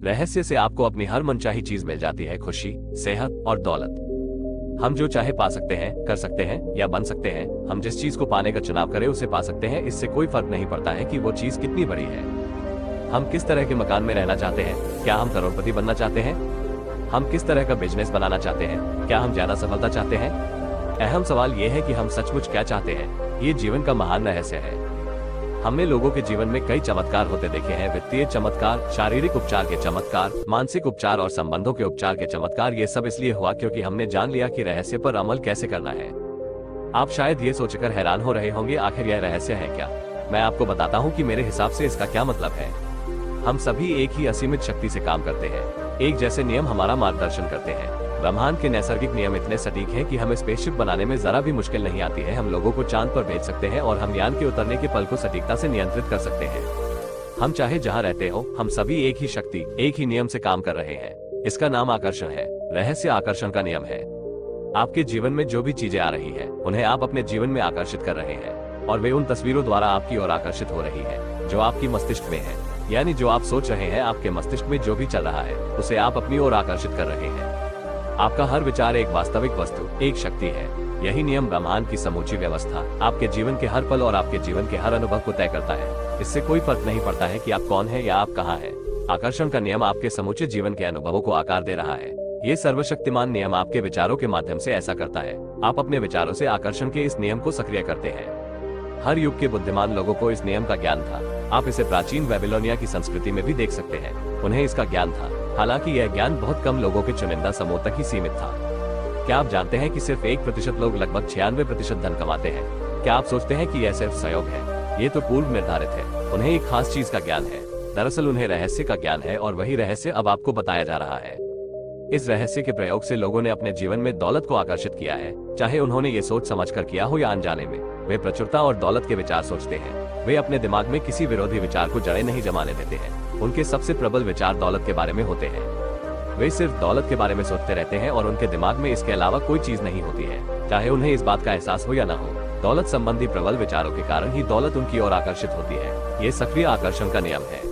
रहस्य से आपको अपनी हर मनचाही चीज मिल जाती है, खुशी, सेहत और दौलत। हम जो चाहे पा सकते हैं, कर सकते हैं या बन सकते हैं। हम जिस चीज को पाने का चुनाव करें उसे पा सकते हैं। इससे कोई फर्क नहीं पड़ता है कि वो चीज कितनी बड़ी है। हम किस तरह के मकान में रहना चाहते हैं, क्या हम करोड़पति बनना चाहते हैं, हम किस तरह का बिजनेस बनाना चाहते हैं, क्या हम ज्यादा सफलता चाहते हैं। अहम सवाल यह है कि हम सचमुच क्या चाहते हैं। ये जीवन का महान रहस्य है। हमने लोगों के जीवन में कई चमत्कार होते देखे हैं, वित्तीय चमत्कार, शारीरिक उपचार के चमत्कार, मानसिक उपचार और संबंधों के उपचार के चमत्कार। ये सब इसलिए हुआ क्योंकि हमने जान लिया कि रहस्य पर अमल कैसे करना है। आप शायद ये सोचकर हैरान हो रहे होंगे, आखिर यह रहस्य है क्या। मैं आपको बताता हूँ कि मेरे हिसाब से इसका क्या मतलब है। हम सभी एक ही असीमित शक्ति से काम करते हैं। एक जैसे नियम हमारा मार्गदर्शन करते हैं। ब्रह्मांड के नैसर्गिक नियम इतने सटीक हैं कि हमें स्पेसशिप बनाने में जरा भी मुश्किल नहीं आती है। हम लोगों को चांद पर भेज सकते हैं और हम यान के उतरने के पल को सटीकता से नियंत्रित कर सकते हैं। हम चाहे जहां रहते हो, हम सभी एक ही शक्ति, एक ही नियम से काम कर रहे हैं। इसका नाम आकर्षण है। रहस्य आकर्षण का नियम है। आपके जीवन में जो भी चीजें आ रही है, उन्हें आप अपने जीवन में आकर्षित कर रहे हैं और वे उन तस्वीरों द्वारा आपकी ओर आकर्षित हो रही है जो आपकी मस्तिष्क में है। यानी जो आप सोच रहे हैं, आपके मस्तिष्क में जो भी चल रहा है, उसे आप अपनी ओर आकर्षित कर रहे हैं। आपका हर विचार एक वास्तविक वस्तु, एक शक्ति है। यही नियम ब्रह्मांड की समूची व्यवस्था आपके जीवन के हर पल और आपके जीवन के हर अनुभव को तय करता है। इससे कोई फर्क नहीं पड़ता है कि आप कौन है या आप कहाँ हैं। आकर्षण का नियम आपके समूचे जीवन के अनुभवों को आकार दे रहा है। ये सर्वशक्तिमान नियम आपके विचारों के माध्यम से ऐसा करता है। आप अपने विचारों से आकर्षण के इस नियम को सक्रिय करते हैं। हर युग के बुद्धिमान लोगों को इस नियम का ज्ञान था। आप इसे प्राचीन बेबीलोनिया की संस्कृति में भी देख सकते हैं। उन्हें इसका ज्ञान था, हालांकि यह ज्ञान बहुत कम लोगों के चुनिंदा समूह तक ही सीमित था। क्या आप जानते हैं कि सिर्फ 1% लोग लगभग 96% धन कमाते हैं। क्या आप सोचते हैं कि यह सिर्फ संयोग है? ये तो पूर्व निर्धारित है। उन्हें एक खास चीज का ज्ञान है। दरअसल उन्हें रहस्य का ज्ञान है और वही रहस्य अब आपको बताया जा रहा है। इस रहस्य के प्रयोग से लोगों ने अपने जीवन में दौलत को आकर्षित किया है, चाहे उन्होंने ये सोच समझकर किया हो या अनजाने में। वे प्रचुरता और दौलत के विचार सोचते हैं। वे अपने दिमाग में किसी विरोधी विचार को जड़ें नहीं जमाने देते हैं। उनके सबसे प्रबल विचार दौलत के बारे में होते हैं। वे सिर्फ दौलत के बारे में सोचते रहते हैं और उनके दिमाग में इसके अलावा कोई चीज नहीं होती है, चाहे उन्हें इस बात का एहसास हो या ना हो। दौलत संबंधी प्रबल विचारों के कारण ही दौलत उनकी ओर आकर्षित होती है। ये सक्रिय आकर्षण का नियम है।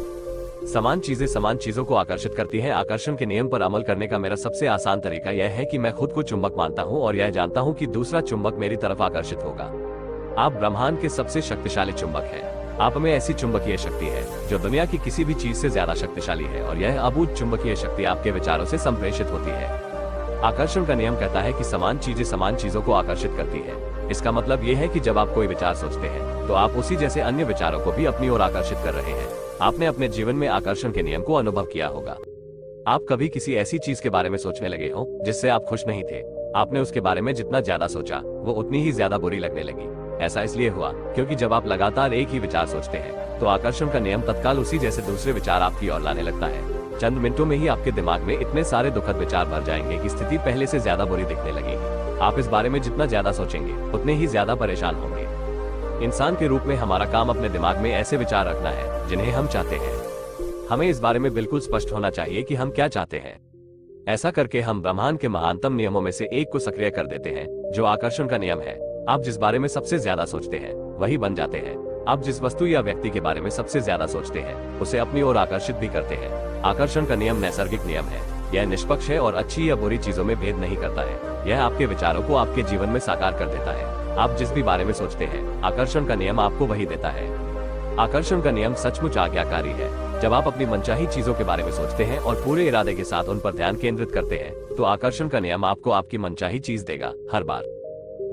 समान चीजें समान चीजों को आकर्षित करती हैं। आकर्षण के नियम पर अमल करने का मेरा सबसे आसान तरीका यह है कि मैं खुद को चुंबक मानता हूं और यह जानता हूं कि दूसरा चुंबक मेरी तरफ आकर्षित होगा। आप ब्रह्मांड के सबसे शक्तिशाली चुंबक हैं। आप में ऐसी चुंबकीय शक्ति है जो दुनिया की किसी भी चीज से ज्यादा शक्तिशाली है और यह अबूझ चुंबकीय शक्ति आपके विचारों से संप्रेषित होती है। आकर्षण का नियम कहता है कि समान चीजें समान चीजों को आकर्षित करती है। इसका मतलब यह है कि जब आप कोई विचार सोचते हैं तो आप उसी जैसे अन्य विचारों को भी अपनी ओर आकर्षित कर रहे हैं। आपने अपने जीवन में आकर्षण के नियम को अनुभव किया होगा। आप कभी किसी ऐसी चीज के बारे में सोचने लगे हो जिससे आप खुश नहीं थे। आपने उसके बारे में जितना ज्यादा सोचा, वो उतनी ही ज्यादा बुरी लगने लगी। ऐसा इसलिए हुआ क्योंकि जब आप लगातार एक ही विचार सोचते हैं तो आकर्षण का नियम तत्काल उसी जैसे दूसरे विचार आपकी ओर लाने लगता है। चंद मिनटों में ही आपके दिमाग में इतने सारे दुखद विचार भर जाएंगे कि स्थिति पहले से ज्यादा बुरी दिखने लगेगी। आप इस बारे में जितना ज्यादा सोचेंगे उतने ही ज्यादा परेशान होंगे। इंसान के रूप में हमारा काम अपने दिमाग में ऐसे विचार रखना है जिन्हें हम चाहते हैं। हमें इस बारे में बिल्कुल स्पष्ट होना चाहिए कि हम क्या चाहते हैं। ऐसा करके हम ब्रह्मांड के महानतम नियमों में से एक को सक्रिय कर देते हैं, जो आकर्षण का नियम है। आप जिस बारे में सबसे ज्यादा सोचते हैं वही बन जाते हैं। आप जिस वस्तु या व्यक्ति के बारे में सबसे ज्यादा सोचते हैं उसे अपनी ओर आकर्षित भी करते हैं। आकर्षण का नियम नैसर्गिक नियम है। यह निष्पक्ष है और अच्छी या बुरी चीजों में भेद नहीं करता है। यह आपके विचारों को आपके जीवन में साकार कर देता है। आप जिस भी बारे में सोचते हैं, आकर्षण का नियम आपको वही देता है। आकर्षण का नियम सचमुच आज्ञाकारी है। जब आप अपनी मनचाही चीजों के बारे में सोचते हैं और पूरे इरादे के साथ उन पर ध्यान केंद्रित करते हैं, तो आकर्षण का नियम आपको आपकी मनचाही चीज देगा हर बार।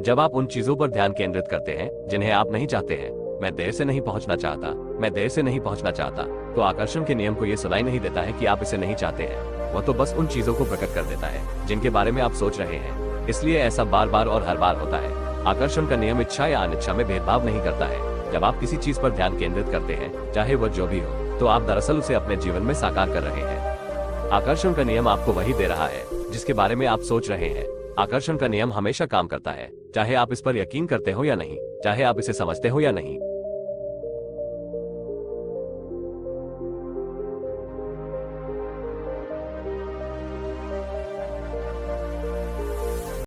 जब आप उन चीजों पर ध्यान केंद्रित करते हैं जिन्हें आप नहीं चाहते हैं, मैं देर से नहीं पहुंचना चाहता, मैं देर से नहीं पहुंचना चाहता, तो आकर्षण के नियम को यह सुनाई नहीं देता है कि आप इसे नहीं चाहते हैं। वो तो बस उन चीजों को प्रकट कर देता है जिनके बारे में आप सोच रहे हैं। इसलिए ऐसा बार बार और हर बार होता है। आकर्षण का नियम इच्छा या अनिच्छा में भेदभाव नहीं करता है। जब आप किसी चीज पर ध्यान केंद्रित करते हैं, चाहे वह जो भी हो, तो आप दरअसल उसे अपने जीवन में साकार कर रहे हैं। आकर्षण का नियम आपको वही दे रहा है जिसके बारे में आप सोच रहे हैं। आकर्षण का नियम हमेशा काम करता है, चाहे आप इस पर यकीन करते हो या नहीं, चाहे आप इसे समझते हो या नहीं।